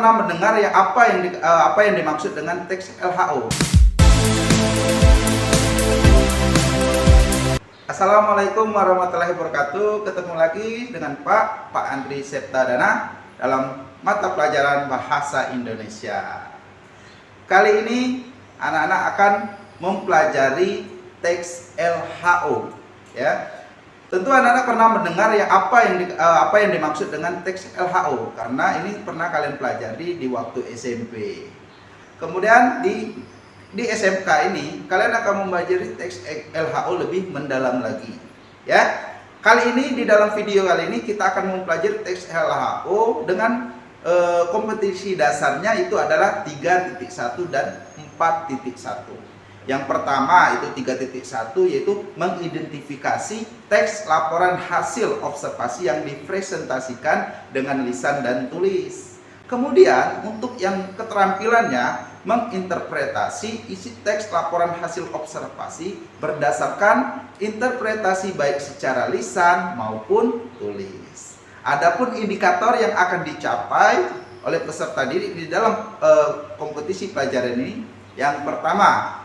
pernah mendengar ya apa yang dimaksud dengan teks LHO? Assalamualaikum warahmatullahi wabarakatuh. Ketemu lagi dengan Pak Andri Septadana dalam mata pelajaran Bahasa Indonesia. Kali ini anak-anak akan mempelajari teks LHO, ya. Tentu anak-anak pernah mendengar ya apa yang dimaksud dengan teks LHO, karena ini pernah kalian pelajari di waktu SMP. Kemudian di SMK ini kalian akan mempelajari teks LHO lebih mendalam lagi, ya. Kali ini di dalam video kali ini kita akan mempelajari teks LHO dengan kompetisi dasarnya itu adalah 3.1 dan 4.1. Yang pertama itu 3.1 yaitu mengidentifikasi teks laporan hasil observasi yang dipresentasikan dengan lisan dan tulis. Kemudian untuk yang keterampilannya menginterpretasi isi teks laporan hasil observasi berdasarkan interpretasi baik secara lisan maupun tulis. Adapun indikator yang akan dicapai oleh peserta didik di dalam kompetisi pelajaran ini, yang pertama,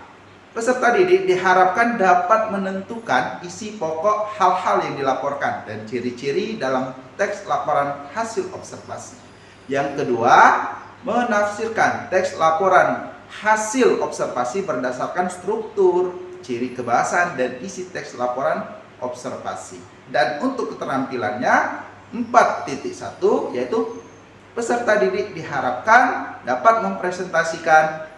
peserta didik diharapkan dapat menentukan isi pokok hal-hal yang dilaporkan dan ciri-ciri dalam teks laporan hasil observasi. Yang kedua, menafsirkan teks laporan hasil observasi berdasarkan struktur, ciri kebahasan, dan isi teks laporan observasi. Dan untuk keterampilannya 4.1 yaitu peserta didik diharapkan dapat mempresentasikan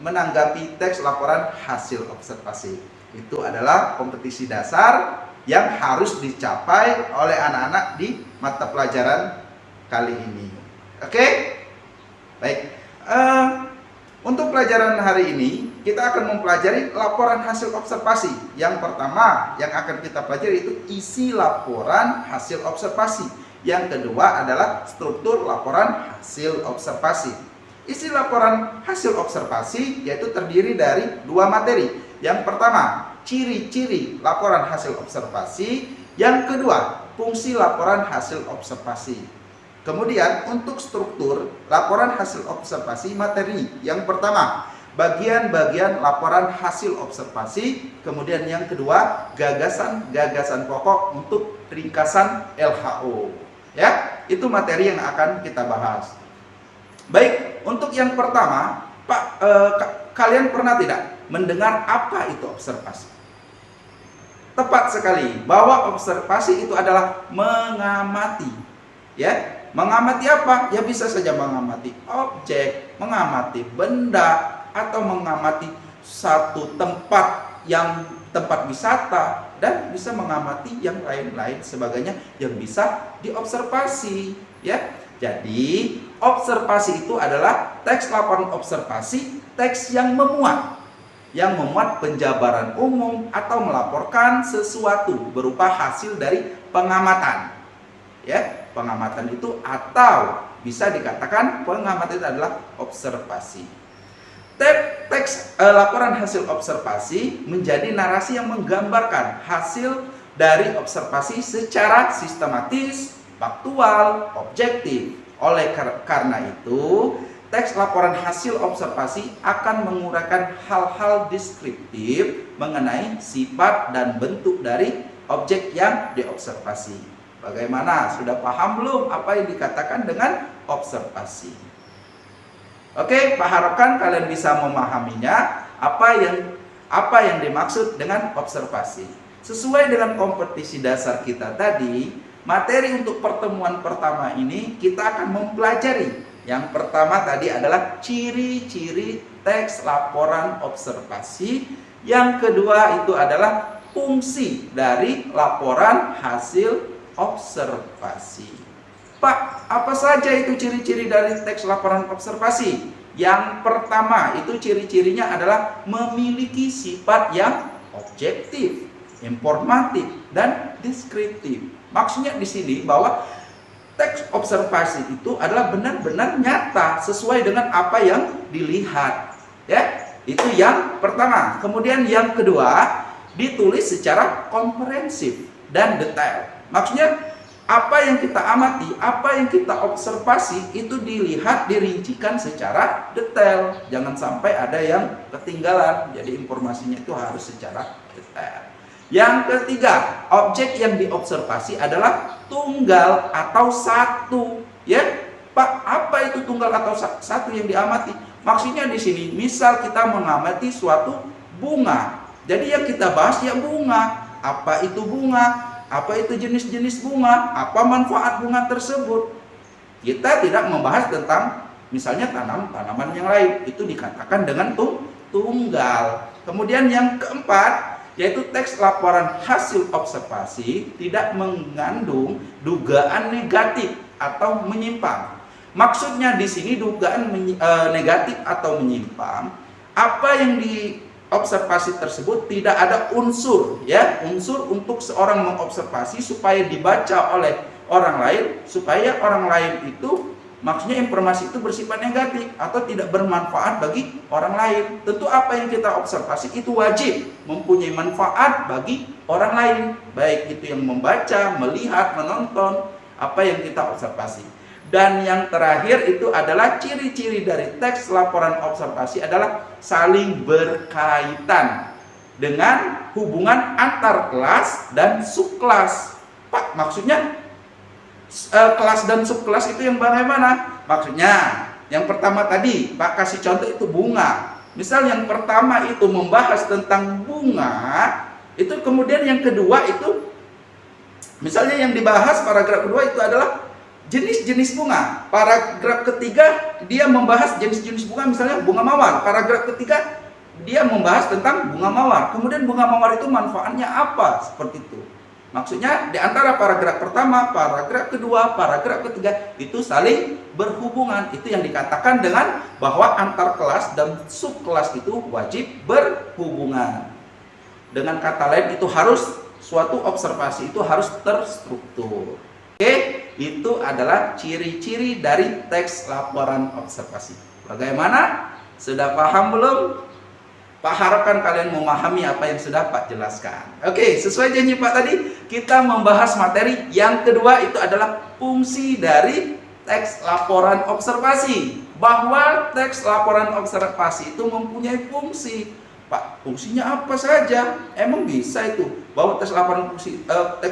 menanggapi teks laporan hasil observasi. Itu adalah kompetisi dasar yang harus dicapai oleh anak-anak di mata pelajaran kali ini. Oke? Baik. Untuk pelajaran hari ini kita akan mempelajari laporan hasil observasi. Yang pertama yang akan kita pelajari itu isi laporan hasil observasi. Yang kedua adalah struktur laporan hasil observasi. Isi laporan hasil observasi yaitu terdiri dari dua materi. Yang pertama, ciri-ciri laporan hasil observasi. Yang kedua, fungsi laporan hasil observasi. Kemudian untuk struktur laporan hasil observasi materi. Yang pertama, bagian-bagian laporan hasil observasi. Kemudian yang kedua, gagasan-gagasan pokok untuk ringkasan LHO. Ya, itu materi yang akan kita bahas. Baik, untuk yang pertama, Pak, kalian pernah tidak mendengar apa itu observasi? Tepat sekali, bahwa observasi itu adalah mengamati. Ya, mengamati apa? Ya bisa saja mengamati objek, mengamati benda, atau mengamati satu tempat wisata, dan bisa mengamati yang lain-lain sebagainya yang bisa diobservasi, ya. Jadi, observasi itu adalah teks laporan observasi, teks yang memuat penjabaran umum atau melaporkan sesuatu berupa hasil dari pengamatan. Ya, pengamatan itu atau bisa dikatakan pengamatan itu adalah observasi. Teks laporan hasil observasi menjadi narasi yang menggambarkan hasil dari observasi secara sistematis, faktual, objektif. Oleh karena itu, teks laporan hasil observasi akan menguraikan hal-hal deskriptif mengenai sifat dan bentuk dari objek yang diobservasi. Bagaimana? Sudah paham belum apa yang dikatakan dengan observasi? Oke, Pak harapkan kalian bisa memahaminya apa yang dimaksud dengan observasi. Sesuai dengan kompetisi dasar kita tadi, materi untuk pertemuan pertama ini kita akan mempelajari. Yang pertama tadi adalah ciri-ciri teks laporan observasi. Yang kedua itu adalah fungsi dari laporan hasil observasi. Pak, apa saja itu ciri-ciri dari teks laporan observasi? Yang pertama itu ciri-cirinya adalah memiliki sifat yang objektif, informatif, dan deskriptif. Maksudnya di sini bahwa teks observasi itu adalah benar-benar nyata sesuai dengan apa yang dilihat. Ya, itu yang pertama. Kemudian yang kedua, ditulis secara komprehensif dan detail. Maksudnya Apa yang kita amati, apa yang kita observasi itu dilihat, dirincikan secara detail. Jangan sampai ada yang ketinggalan. Jadi informasinya itu harus secara detail. Yang ketiga, objek yang diobservasi adalah tunggal atau satu. Ya, Pak, apa itu tunggal atau satu yang diamati? Maksudnya di sini, misal kita mengamati suatu bunga. Jadi yang kita bahas ya bunga. Apa itu bunga? Apa itu jenis-jenis bunga? Apa manfaat bunga tersebut? Kita tidak membahas tentang misalnya tanaman yang lain. Itu dikatakan dengan tunggal. Kemudian yang keempat, yaitu teks laporan hasil observasi tidak mengandung dugaan negatif atau menyimpang. Maksudnya di sini dugaan negatif atau menyimpang, apa yang observasi tersebut tidak ada unsur untuk seorang mengobservasi supaya dibaca oleh orang lain, supaya orang lain itu maksudnya informasi itu bersifat negatif atau tidak bermanfaat bagi orang lain. Tentu apa yang kita observasi itu wajib mempunyai manfaat bagi orang lain, baik itu yang membaca, melihat, menonton apa yang kita observasi. Dan yang terakhir itu adalah ciri-ciri dari teks laporan observasi adalah saling berkaitan dengan hubungan antar kelas dan subkelas. Pak, maksudnya kelas dan subkelas itu yang bagaimana? Maksudnya yang pertama tadi Pak kasih contoh itu bunga. Misal yang pertama itu membahas tentang bunga, itu kemudian yang kedua itu misalnya yang dibahas paragraf kedua itu adalah jenis-jenis bunga. Paragraf ketiga dia membahas jenis-jenis bunga, misalnya bunga mawar. Paragraf ketiga dia membahas tentang bunga mawar. Kemudian bunga mawar itu manfaatnya apa? Seperti itu. Maksudnya di antara paragraf pertama, paragraf kedua, paragraf ketiga itu saling berhubungan. Itu yang dikatakan dengan bahwa antar kelas dan subkelas itu wajib berhubungan. Dengan kata lain itu harus suatu observasi itu harus terstruktur. Oke, itu adalah ciri-ciri dari teks laporan observasi. Bagaimana? Sudah paham belum? Pak harapkan kalian memahami apa yang sudah Pak jelaskan. Oke, sesuai janji Pak tadi, kita membahas materi yang kedua itu adalah fungsi dari teks laporan observasi. Bahwa teks laporan observasi itu mempunyai fungsi. Pak, fungsinya apa saja? Emang bisa itu bahwa teks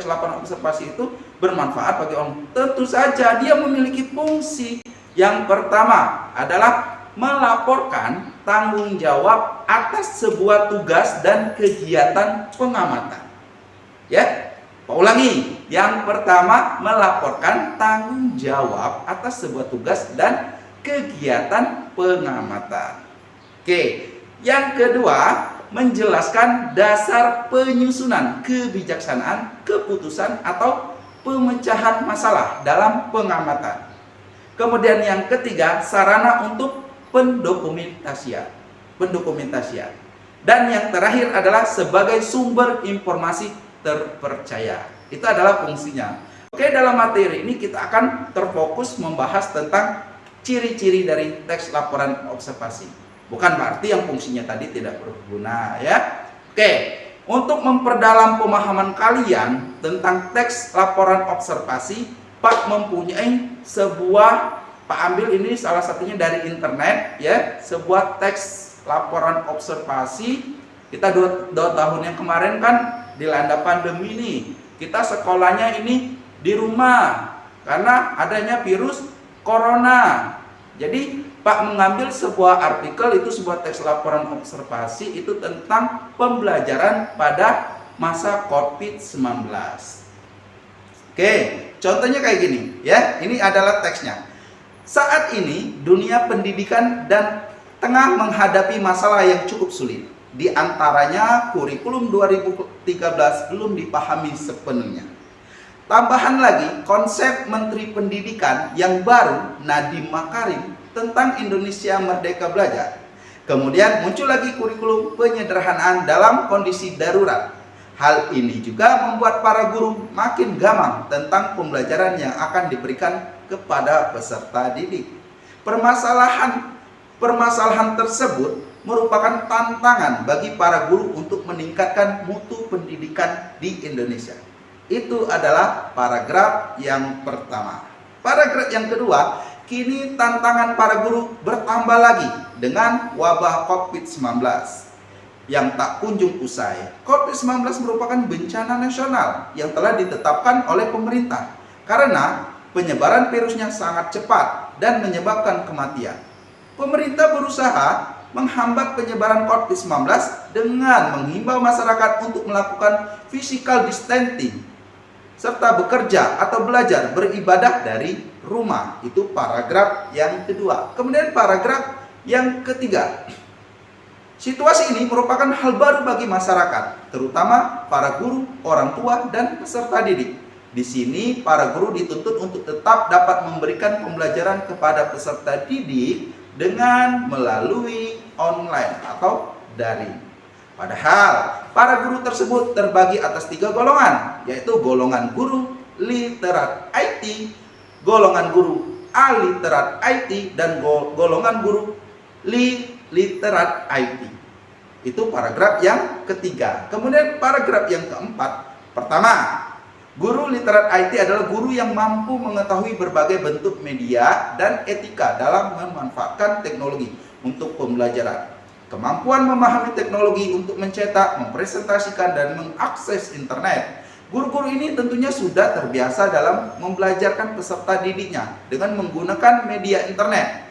laporan observasi itu bermanfaat bagi orang? Tentu saja dia memiliki fungsi. Yang pertama adalah melaporkan tanggung jawab atas sebuah tugas dan kegiatan pengamatan. Ya, Pak ulangi. Yang pertama melaporkan tanggung jawab atas sebuah tugas dan kegiatan pengamatan. Oke. Yang kedua, menjelaskan dasar penyusunan kebijaksanaan, keputusan atau pemecahan masalah dalam pengamatan. Kemudian yang ketiga, sarana untuk pendokumentasian. Dan yang terakhir adalah sebagai sumber informasi terpercaya. Itu adalah fungsinya. Oke, dalam materi ini kita akan terfokus membahas tentang ciri-ciri dari teks laporan observasi. Bukan berarti yang fungsinya tadi tidak berguna ya. Oke, untuk memperdalam pemahaman kalian tentang teks laporan observasi, Pak mempunyai sebuah, Pak ambil ini salah satunya dari internet ya, sebuah teks laporan observasi. Kita dua tahun yang kemarin kan dilanda pandemi nih. Kita sekolahnya ini di rumah karena adanya virus corona. Jadi Pak mengambil sebuah artikel, itu sebuah teks laporan observasi itu tentang pembelajaran pada masa COVID-19. Oke, contohnya kayak gini ya. Ini adalah teksnya. Saat ini dunia pendidikan dan tengah menghadapi masalah yang cukup sulit. Di antaranya kurikulum 2013 belum dipahami sepenuhnya. Tambahan lagi konsep Menteri Pendidikan yang baru, Nadiem Makarim, tentang Indonesia Merdeka Belajar. Kemudian muncul lagi kurikulum penyederhanaan dalam kondisi darurat. Hal ini juga membuat para guru makin gamang tentang pembelajaran yang akan diberikan kepada peserta didik. Permasalahan tersebut merupakan tantangan bagi para guru untuk meningkatkan mutu pendidikan di Indonesia. Itu adalah paragraf yang pertama. Paragraf yang kedua, kini tantangan para guru bertambah lagi dengan wabah COVID-19 yang tak kunjung usai. COVID-19 merupakan bencana nasional yang telah ditetapkan oleh pemerintah karena penyebaran virusnya sangat cepat dan menyebabkan kematian. Pemerintah berusaha menghambat penyebaran COVID-19 dengan menghimbau masyarakat untuk melakukan physical distancing serta bekerja atau belajar beribadah dari rumah. Itu paragraf yang kedua. Kemudian paragraf yang ketiga. Situasi ini merupakan hal baru bagi masyarakat, terutama para guru, orang tua, dan peserta didik. Di sini para guru dituntut untuk tetap dapat memberikan pembelajaran kepada peserta didik dengan melalui online atau daring. Padahal para guru tersebut terbagi atas 3 golongan, yaitu golongan guru literat IT, golongan guru aliterat IT, dan golongan guru literat IT. Itu paragraf yang ketiga. Kemudian paragraf yang keempat. Pertama, guru literat IT adalah guru yang mampu mengetahui berbagai bentuk media dan etika dalam memanfaatkan teknologi untuk pembelajaran. Kemampuan memahami teknologi untuk mencetak, mempresentasikan, dan mengakses internet. Guru-guru ini tentunya sudah terbiasa dalam membelajarkan peserta didiknya dengan menggunakan media internet.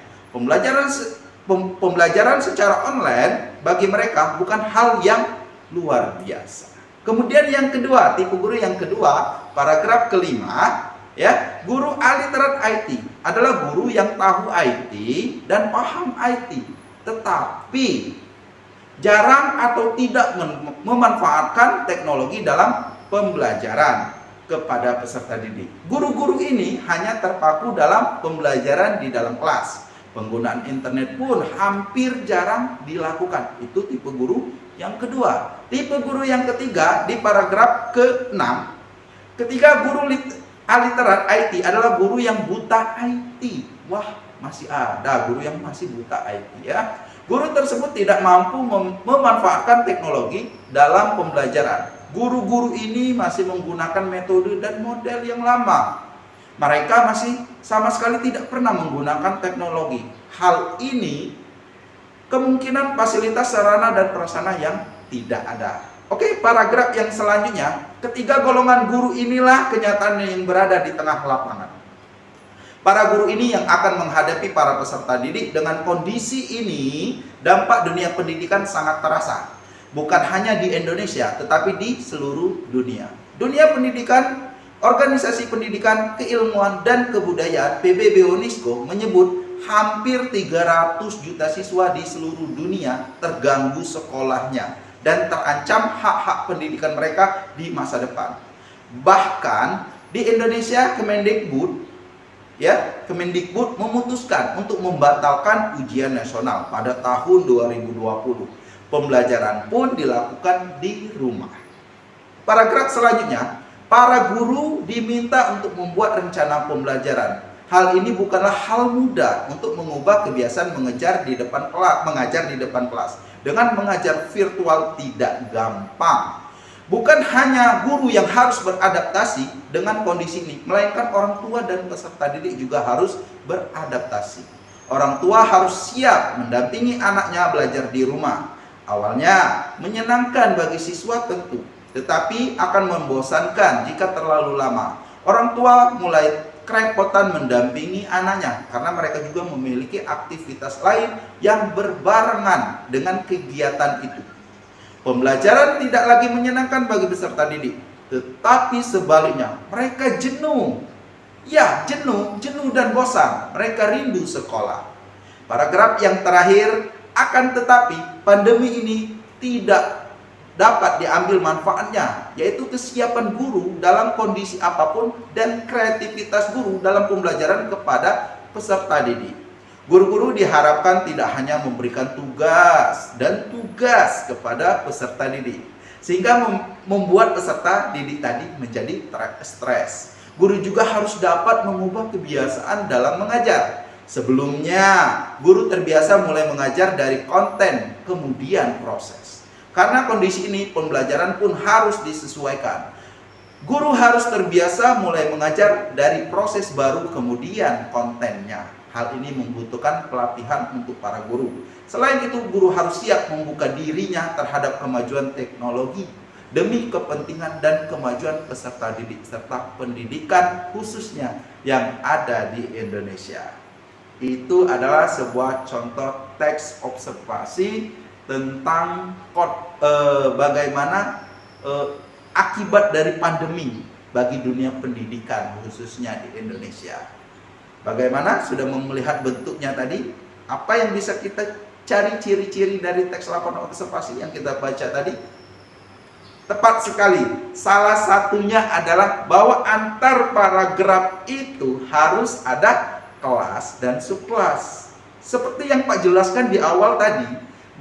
Pembelajaran secara online bagi mereka bukan hal yang luar biasa. Kemudian yang kedua, tipe guru yang kedua, paragraf kelima, ya, guru aliterat IT adalah guru yang tahu IT dan paham IT, tetapi jarang atau tidak memanfaatkan teknologi dalam pembelajaran kepada peserta didik. Guru-guru ini hanya terpaku dalam pembelajaran di dalam kelas. Penggunaan internet pun hampir jarang dilakukan. Itu tipe guru yang kedua. Tipe guru yang ketiga di paragraf ke-6. Ketiga, guru aliterat IT adalah guru yang buta IT. Wah, masih ada guru yang masih buta IT, ya. Guru tersebut tidak mampu memanfaatkan teknologi dalam pembelajaran. Guru-guru ini masih menggunakan metode dan model yang lama. Mereka masih sama sekali tidak pernah menggunakan teknologi. Hal ini kemungkinan fasilitas sarana dan prasarana yang tidak ada. Oke, paragraf yang selanjutnya. Ketiga golongan guru inilah kenyataan yang berada di tengah lapangan. Para guru ini yang akan menghadapi para peserta didik. Dengan kondisi ini, dampak dunia pendidikan sangat terasa. Bukan hanya di Indonesia, tetapi di seluruh dunia. Dunia pendidikan, Organisasi Pendidikan, Keilmuan, dan Kebudayaan PBB UNESCO menyebut hampir 300 juta siswa di seluruh dunia terganggu sekolahnya dan terancam hak-hak pendidikan mereka di masa depan. Bahkan di Indonesia, Kemendikbud memutuskan untuk membatalkan ujian nasional pada tahun 2020. Pembelajaran pun dilakukan di rumah. Paragraf selanjutnya. Para guru diminta untuk membuat rencana pembelajaran. Hal ini bukanlah hal mudah untuk mengubah kebiasaan mengajar di depan kelas. Dengan mengajar virtual tidak gampang. Bukan hanya guru yang harus beradaptasi dengan kondisi ini, melainkan orang tua dan peserta didik juga harus beradaptasi. Orang tua harus siap mendampingi anaknya belajar di rumah. Awalnya menyenangkan bagi siswa tentu, tetapi akan membosankan jika terlalu lama. Orang tua mulai kerepotan mendampingi anaknya karena mereka juga memiliki aktivitas lain yang berbarengan dengan kegiatan itu. Pembelajaran tidak lagi menyenangkan bagi peserta didik, tetapi sebaliknya mereka jenuh. Ya, jenuh dan bosan. Mereka rindu sekolah. Paragraf yang terakhir, akan tetapi pandemi ini tidak dapat diambil manfaatnya, yaitu kesiapan guru dalam kondisi apapun dan kreativitas guru dalam pembelajaran kepada peserta didik. Guru-guru diharapkan tidak hanya memberikan tugas kepada peserta didik, sehingga membuat peserta didik tadi menjadi stres. Guru juga harus dapat mengubah kebiasaan dalam mengajar. Sebelumnya, guru terbiasa mulai mengajar dari konten, kemudian proses. Karena kondisi ini, pembelajaran pun harus disesuaikan. Guru harus terbiasa mulai mengajar dari proses baru kemudian kontennya. Hal ini membutuhkan pelatihan untuk para guru. Selain itu, guru harus siap membuka dirinya terhadap kemajuan teknologi demi kepentingan dan kemajuan peserta didik serta pendidikan khususnya yang ada di Indonesia. Itu adalah sebuah contoh teks observasi tentang bagaimana akibat dari pandemi bagi dunia pendidikan khususnya di Indonesia. Bagaimana? Sudah melihat bentuknya tadi? Apa yang bisa kita cari ciri-ciri dari teks laporan observasi yang kita baca tadi? Tepat sekali. Salah satunya adalah bahwa antar paragraf itu harus ada kelas dan subkelas. Seperti yang Pak jelaskan di awal tadi,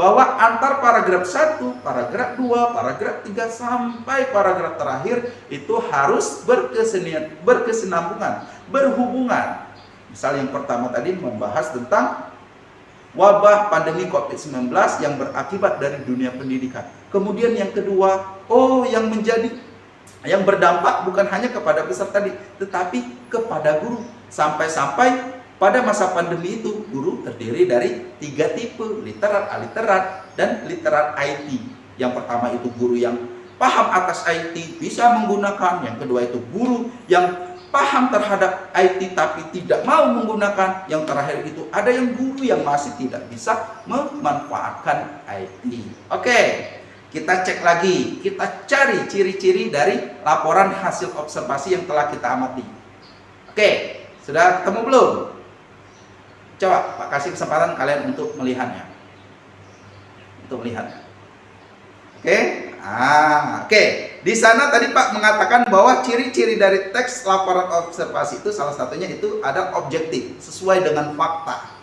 bahwa antar paragraf 1, paragraf 2, paragraf 3 sampai paragraf terakhir itu harus berkesinambungan, berhubungan. Misal yang pertama tadi membahas tentang wabah pandemi COVID-19 yang berakibat dari dunia pendidikan. Kemudian yang kedua, yang berdampak bukan hanya kepada peserta didik, tetapi kepada guru. Sampai-sampai pada masa pandemi itu, guru terdiri dari 3 tipe, literat, aliterat, dan literat IT. Yang pertama itu guru yang paham atas IT, bisa menggunakan. Yang kedua itu guru yang paham terhadap IT tapi tidak mau menggunakan. Yang terakhir itu ada yang guru yang masih tidak bisa memanfaatkan IT. Oke, kita cek lagi, kita cari ciri-ciri dari laporan hasil observasi yang telah kita amati. Oke, sudah ketemu belum? Coba Pak kasih kesempatan kalian untuk melihatnya. Oke. Di sana tadi Pak mengatakan bahwa ciri-ciri dari teks laporan observasi itu salah satunya itu ada objektif, sesuai dengan fakta.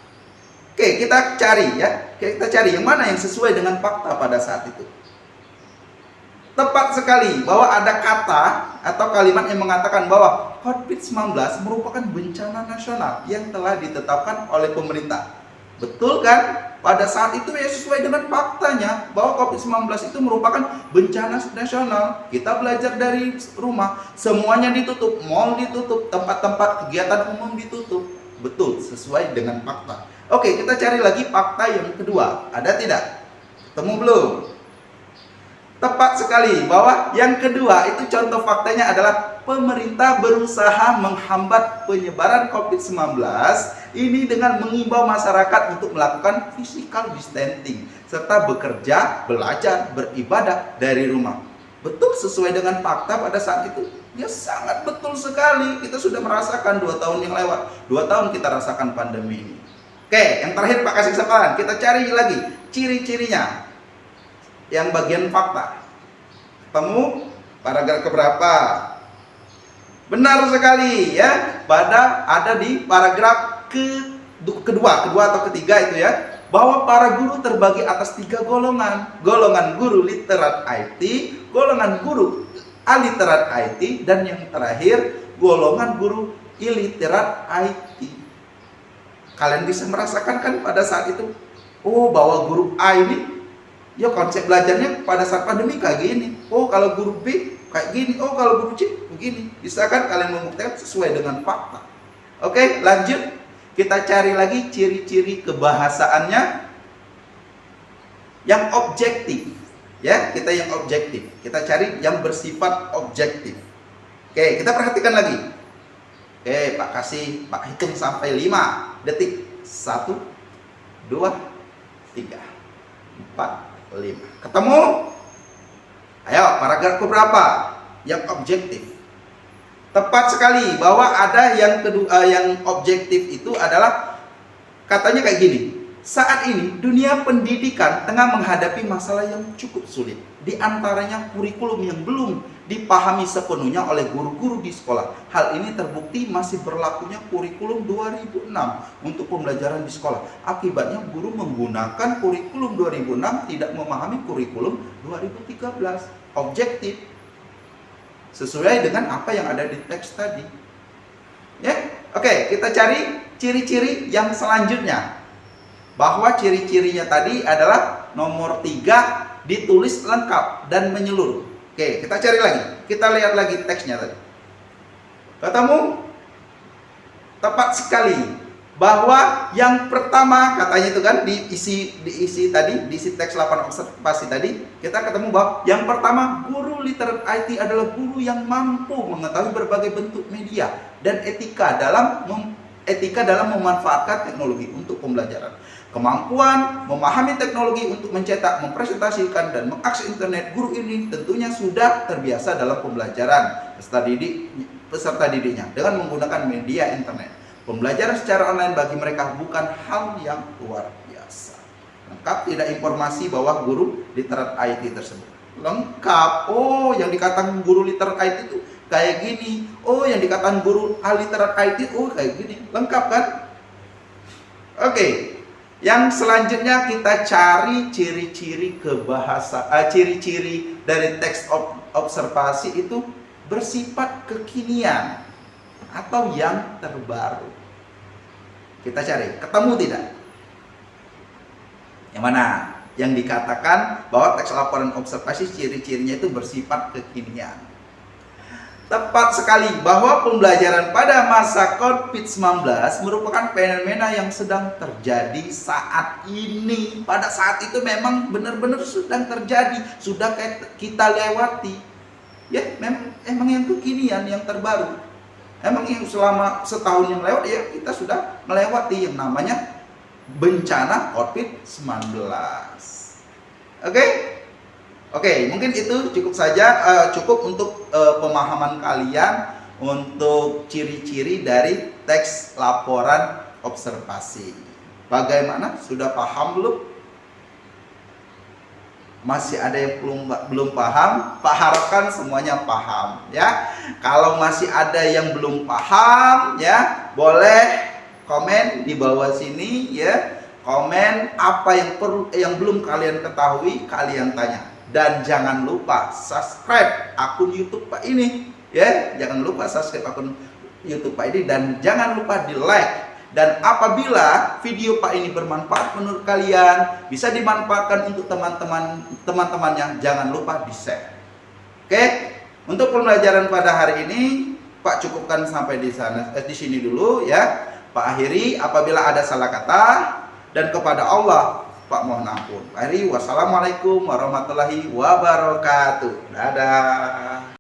Oke, kita cari ya. Kita cari yang mana yang sesuai dengan fakta pada saat itu. Tepat sekali bahwa ada kata atau kalimat yang mengatakan bahwa COVID-19 merupakan bencana nasional yang telah ditetapkan oleh pemerintah. Betul kan? Pada saat itu ya sesuai dengan faktanya bahwa COVID-19 itu merupakan bencana nasional. Kita belajar dari rumah, semuanya ditutup, mal ditutup, tempat-tempat kegiatan umum ditutup. Betul, sesuai dengan fakta. Oke, kita cari lagi fakta yang kedua. Ada tidak? Ketemu belum? Tepat sekali bahwa yang kedua itu contoh faktanya adalah pemerintah berusaha menghambat penyebaran COVID-19 ini dengan mengimbau masyarakat untuk melakukan physical distancing serta bekerja, belajar, beribadah dari rumah. Betul sesuai dengan fakta pada saat itu? Ya sangat betul sekali. Kita sudah merasakan 2 tahun yang lewat. 2 tahun kita rasakan pandemi ini. Oke, yang terakhir Pak kasih kesempatan. Kita cari lagi ciri-cirinya. Yang bagian fakta. Ketemu paragraf keberapa? Benar sekali ya. Ada di paragraf kedua atau ketiga itu ya. Bahwa para guru terbagi atas 3 golongan. Golongan guru literat IT, golongan guru aliterat IT, dan yang terakhir golongan guru iliterat IT. Kalian bisa merasakan kan pada saat itu? Oh, bahwa guru A ini ya konsep belajarnya pada saat pandemi kayak gini. Oh, kalau guru B kayak gini. Oh, kalau guru C begini. Bisa kan kalian membuktikan sesuai dengan fakta. Oke, lanjut. Kita cari lagi ciri-ciri kebahasaannya yang objektif. Ya, kita yang objektif. Kita cari yang bersifat objektif. Oke, kita perhatikan lagi. Oke, Pak hitung sampai 5 detik. 1, 2, 3, 4, 5. Ketemu? Ayo, paragraf berapa? Yang objektif. Tepat sekali bahwa ada yang kedua, yang objektif itu adalah katanya kayak gini. Saat ini dunia pendidikan tengah menghadapi masalah yang cukup sulit. Di antaranya kurikulum yang belum dipahami sepenuhnya oleh guru-guru di sekolah. Hal ini terbukti masih berlakunya kurikulum 2006 untuk pembelajaran di sekolah. Akibatnya guru menggunakan kurikulum 2006 tidak memahami kurikulum 2013. Objektif. Sesuai dengan apa yang ada di teks tadi. Ya, oke, kita cari ciri-ciri yang selanjutnya. Bahwa ciri-cirinya tadi adalah nomor 3 ditulis lengkap dan menyeluruh. Oke, kita cari lagi. Kita lihat lagi teksnya tadi. Ketemu? Tepat sekali. Bahwa yang pertama katanya itu kan diisi teks 8 observasi tadi, kita ketemu bahwa yang pertama, guru literat IT adalah guru yang mampu mengetahui berbagai bentuk media dan etika dalam memanfaatkan teknologi untuk pembelajaran. Kemampuan memahami teknologi untuk mencetak, mempresentasikan, dan mengakses internet. Guru ini tentunya sudah terbiasa dalam pembelajaran peserta didiknya dengan menggunakan media internet. Pembelajaran secara online bagi mereka bukan hal yang luar biasa. Lengkap tidak informasi bahwa guru literat IT tersebut? Lengkap. Oh, yang dikatakan guru literat IT itu kayak gini. Oh, yang dikatakan guru literat IT, oh kayak gini. Lengkap kan? Oke. Yang selanjutnya kita cari ciri-ciri ciri-ciri dari teks observasi itu bersifat kekinian atau yang terbaru. Kita cari, ketemu tidak? Yang mana? Yang dikatakan bahwa teks laporan observasi ciri-cirinya itu bersifat kekinian. Tepat sekali bahwa pembelajaran pada masa COVID-19 merupakan fenomena yang sedang terjadi saat ini. Pada saat itu memang benar-benar sedang terjadi, sudah kita lewati. Ya, memang yang kekinian, yang terbaru. Emang yang selama setahun yang lewat ya kita sudah melewati yang namanya bencana COVID-19. Oke, mungkin itu cukup saja, cukup untuk pemahaman kalian untuk ciri-ciri dari teks laporan observasi. Bagaimana? Sudah paham belum? Masih ada yang belum paham? Pak harapkan semuanya paham ya. Kalau masih ada yang belum paham ya, boleh komen di bawah sini ya. Komen apa yang belum kalian ketahui, kalian tanya. Dan jangan lupa subscribe akun YouTube Pak ini ya. Jangan lupa subscribe akun YouTube Pak ini dan jangan lupa di like. Dan apabila video Pak ini bermanfaat menurut kalian, bisa dimanfaatkan untuk teman-temannya, jangan lupa di share. Oke, untuk pembelajaran pada hari ini Pak cukupkan sampai di sini dulu ya. Pak akhiri apabila ada salah kata, dan kepada Allah Pak mohon ampun. Wassalamualaikum warahmatullahi wabarakatuh. Dadah.